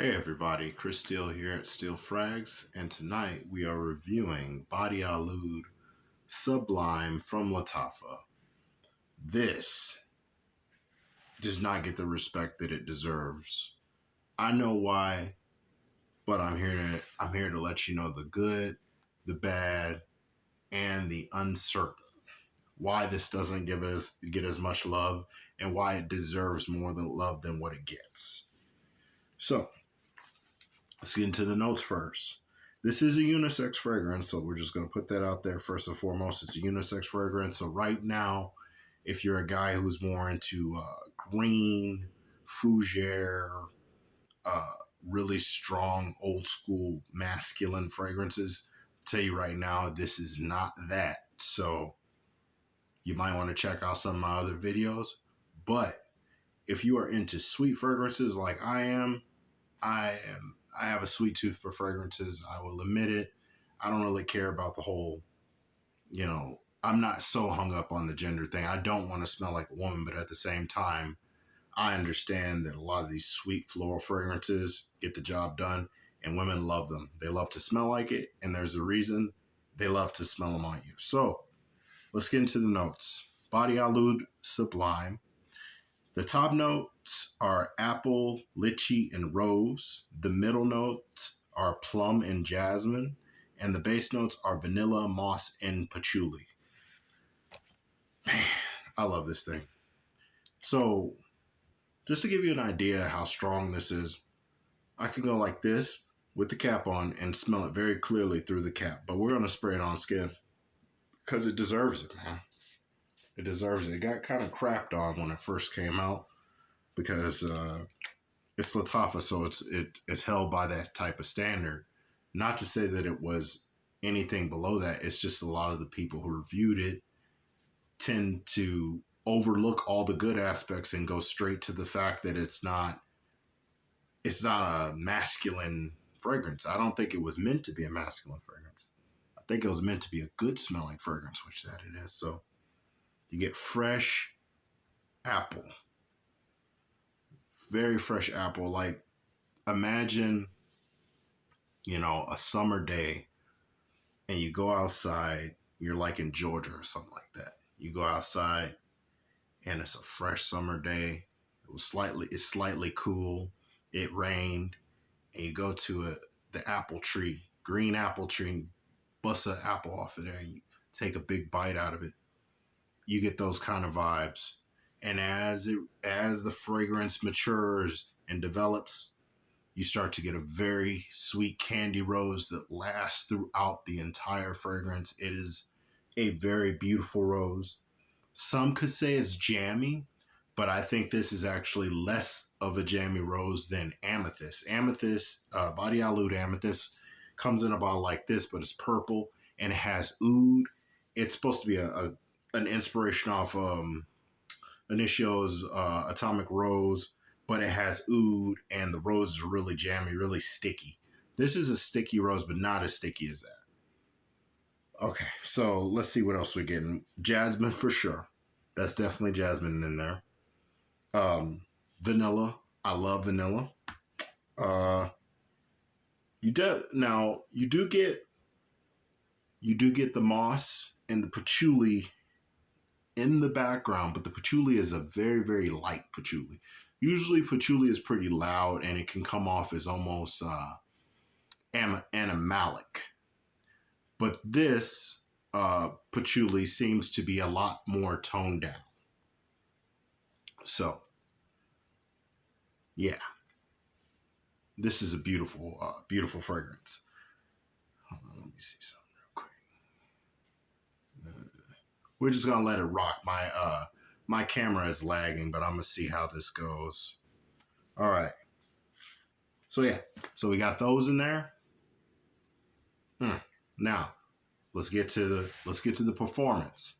Hey everybody, Chris Steele here at Steel Frags, and tonight we are reviewing Badee Sublime from LATTAFA. This does not get the respect that it deserves. I know why, but I'm here to let you know the good, the bad, and the uncertain. Why this doesn't get as much love and why it deserves more than love than what it gets. So, let's get into the notes first. This is a unisex fragrance, so we're just going to put that out there first and foremost. It's a unisex fragrance. So right now, if you're a guy who's more into green, fougere, uh, really strong, old school, masculine fragrances, I'll tell you right now, this is not that. So you might want to check out some of my other videos. But if you are into sweet fragrances like I am I have a sweet tooth for fragrances. I will admit it. I don't really care about the whole, I'm not so hung up on the gender thing. I don't want to smell like a woman, but at the same time, I understand that a lot of these sweet floral fragrances get the job done and women love them. They love to smell like it, and there's a reason they love to smell them on you. So let's get into the notes. Badee Sublime. The top notes are apple, lychee, and rose. The middle notes are plum and jasmine. And the base notes are vanilla, moss, and patchouli. Man, I love this thing. So, just to give you an idea how strong this is, I can go like this with the cap on and smell it very clearly through the cap. But we're going to spray it on skin because it deserves it, man. It deserves it. It got kind of crapped on when it first came out because it's LATTAFA, so it's held by that type of standard. Not to say that it was anything below that. It's just a lot of the people who reviewed it tend to overlook all the good aspects and go straight to the fact that it's not a masculine fragrance. I don't think it was meant to be a masculine fragrance. I think it was meant to be a good smelling fragrance, which that it is. So you get fresh apple, very fresh apple. Like imagine, a summer day and you go outside, you're like in Georgia or something like that. You go outside and it's a fresh summer day. It's slightly cool. It rained, and you go to the apple tree, green apple tree, and bust an apple off of there. And you take a big bite out of it. You get those kind of vibes. And as the fragrance matures and develops, you start to get a very sweet candy rose that lasts throughout the entire fragrance. It is a very beautiful rose. Some could say it's jammy, but I think this is actually less of a jammy rose than amethyst. Badee amethyst comes in a bottle like this, but it's purple and it has oud. It's supposed to be an inspiration off Initio's Atomic Rose, but it has oud, and the rose is really jammy, really sticky. This is a sticky rose, but not as sticky as that. Okay, so let's see what else we're getting. Jasmine for sure. That's definitely jasmine in there. Vanilla. I love vanilla. Uh, you do get the moss and the patchouli in the background, but the patchouli is a very, very light patchouli. Usually, patchouli is pretty loud and it can come off as almost animalic. But this patchouli seems to be a lot more toned down. So, yeah, this is a beautiful, beautiful fragrance. Hold on, let me see something real quick. We're just gonna let it rock. My camera is lagging, but I'm gonna see how this goes. All right. So yeah, so we got those in there. Now let's get to the performance.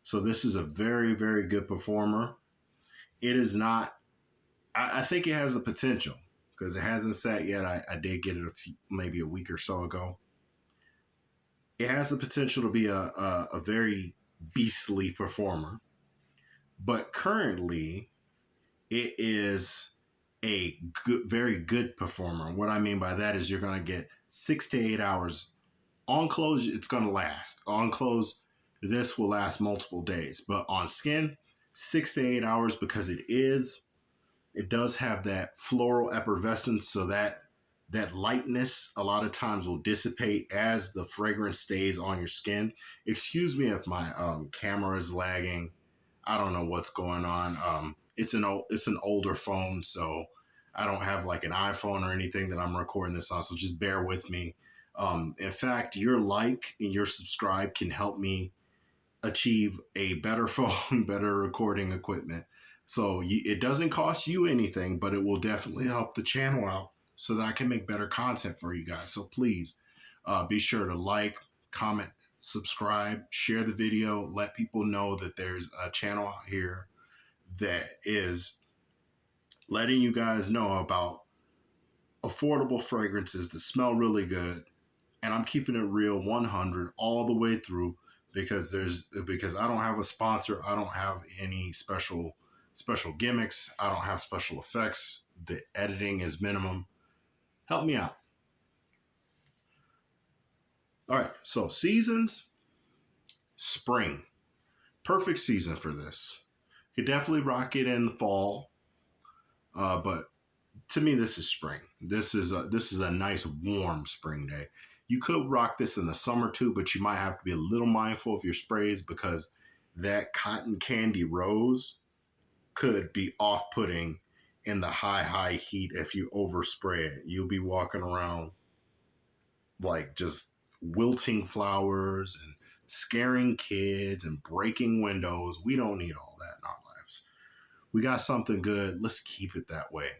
So this is a very, very good performer. It is not. I think it has the potential because it hasn't sat yet. I did get it maybe a week or so ago. It has the potential to be a very beastly performer, but currently it is a good, very good performer. And what I mean by that is you're going to get 6 to 8 hours on clothes. It's going to last on clothes. This will last multiple days, but on skin, 6 to 8 hours, because it does have that floral effervescence, so that lightness a lot of times will dissipate as the fragrance stays on your skin. Excuse me if my camera is lagging. I don't know what's going on. It's an older phone, so I don't have like an iPhone or anything that I'm recording this on. So just bear with me. In fact, your like and your subscribe can help me achieve a better phone, better recording equipment. So it doesn't cost you anything, but it will definitely help the channel out so that I can make better content for you guys. So please be sure to like, comment, subscribe, share the video, let people know that there's a channel out here that is letting you guys know about affordable fragrances that smell really good. And I'm keeping it real 100 all the way through, because I don't have a sponsor. I don't have any special gimmicks. I don't have special effects. The editing is minimum. Help me out. All right. So seasons, spring, perfect season for this. You could definitely rock it in the fall, but to me, this is spring. This is a nice warm spring day. You could rock this in the summer too, but you might have to be a little mindful of your sprays, because that cotton candy rose could be off-putting in the high heat. If you overspray it, you'll be walking around like just wilting flowers and scaring kids and breaking windows. We don't need all that in our lives. We got something good. Let's keep it that way.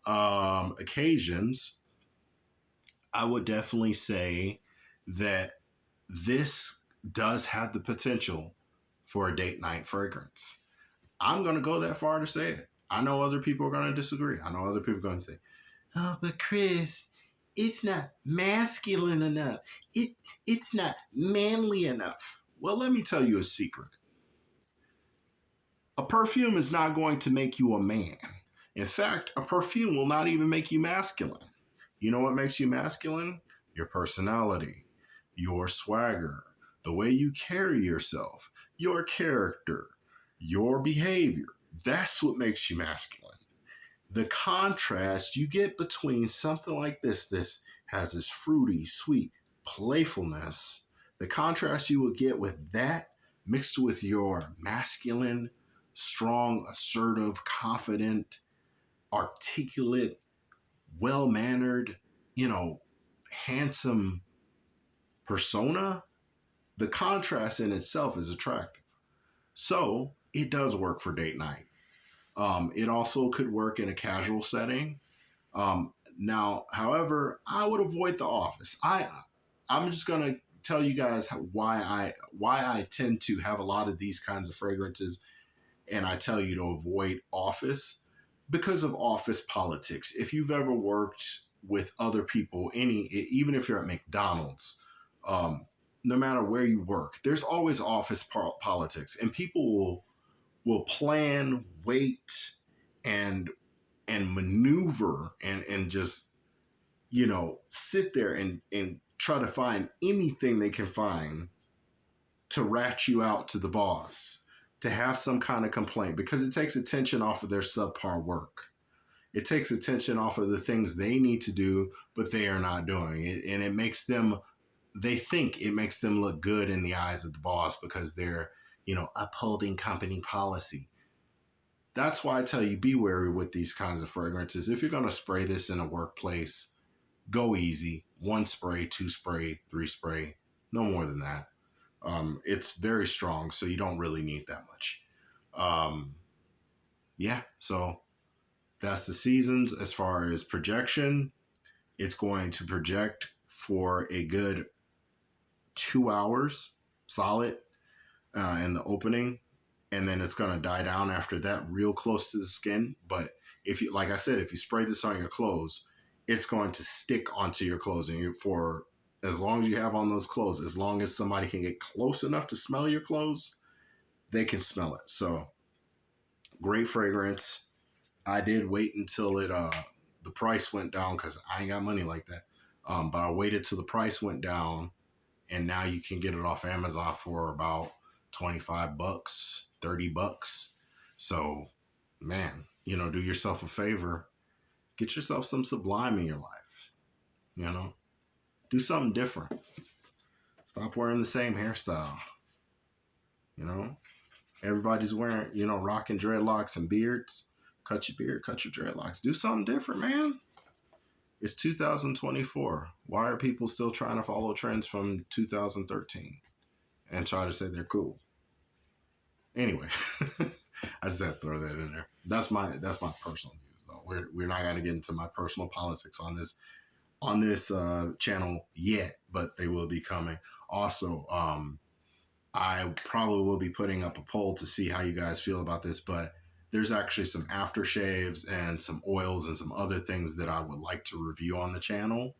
Occasions, I would definitely say that this does have the potential for a date night fragrance. I'm going to go that far to say it. I know other people are going to disagree. I know other people are going to say, oh, but Chris, it's not masculine enough. It's not manly enough. Well, let me tell you a secret. A perfume is not going to make you a man. In fact, a perfume will not even make you masculine. You know what makes you masculine? Your personality, your swagger, the way you carry yourself, your character, your behavior. That's what makes you masculine. The contrast you get between something like this has this fruity, sweet playfulness. The contrast you will get with that mixed with your masculine, strong, assertive, confident, articulate, well-mannered, handsome persona, the contrast in itself is attractive. So it does work for date night. It also could work in a casual setting. Now, however, I would avoid the office. I'm just gonna tell you guys why I tend to have a lot of these kinds of fragrances, and I tell you to avoid office because of office politics. If you've ever worked with other people, even if you're at McDonald's, no matter where you work, there's always office politics, and people will plan, wait, and maneuver and just sit there and try to find anything they can find to rat you out to the boss, to have some kind of complaint, because it takes attention off of their subpar work. It takes attention off of the things they need to do, but they are not doing it. And they think it makes them look good in the eyes of the boss because they're, upholding company policy. That's why I tell you, be wary with these kinds of fragrances. If you're going to spray this in a workplace, go easy. 1 spray, 2 spray, 3 spray, no more than that. It's very strong, so you don't really need that much. So that's the seasons. As far as projection, it's going to project for a good 2 hours solid in the opening, and then it's going to die down after that, real close to the skin. But if you, like I said, if you spray this on your clothes, it's going to stick onto your clothes, and for as long as you have on those clothes, as long as somebody can get close enough to smell your clothes, they can smell it. So great fragrance. I did wait until the price went down because I ain't got money like that. But I waited till the price went down, and now you can get it off Amazon for about 25 bucks, 30 bucks. So, man, do yourself a favor, get yourself some Sublime in your life. You know, do something different. Stop wearing the same hairstyle. You know, everybody's wearing, rocking dreadlocks and beards. Cut your beard, cut your dreadlocks. Do something different, man. It's 2024. Why are people still trying to follow trends from 2013 and try to say they're cool? Anyway, I just had to throw that in there. That's my personal views though. We're not gonna get into my personal politics on this channel yet, but they will be coming. Also, I probably will be putting up a poll to see how you guys feel about this, but there's actually some aftershaves and some oils and some other things that I would like to review on the channel.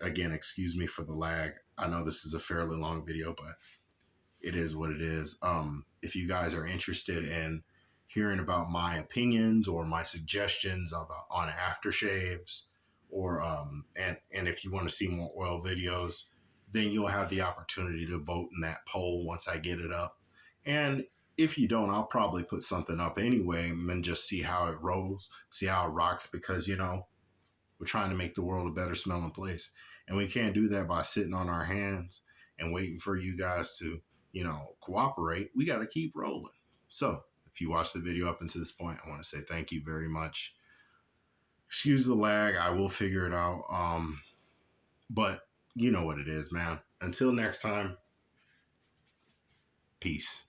Again, excuse me for the lag. I know this is a fairly long video, but it is what it is. If you guys are interested in hearing about my opinions or my suggestions about on aftershaves, or and if you want to see more oil videos, then you'll have the opportunity to vote in that poll once I get it up. And if you don't, I'll probably put something up anyway and just see how it rolls, see how it rocks, because we're trying to make the world a better smelling place. And we can't do that by sitting on our hands and waiting for you guys to, cooperate. We got to keep rolling. So if you watched the video up until this point, I want to say thank you very much. Excuse the lag. I will figure it out. But you know what it is, man. Until next time, peace.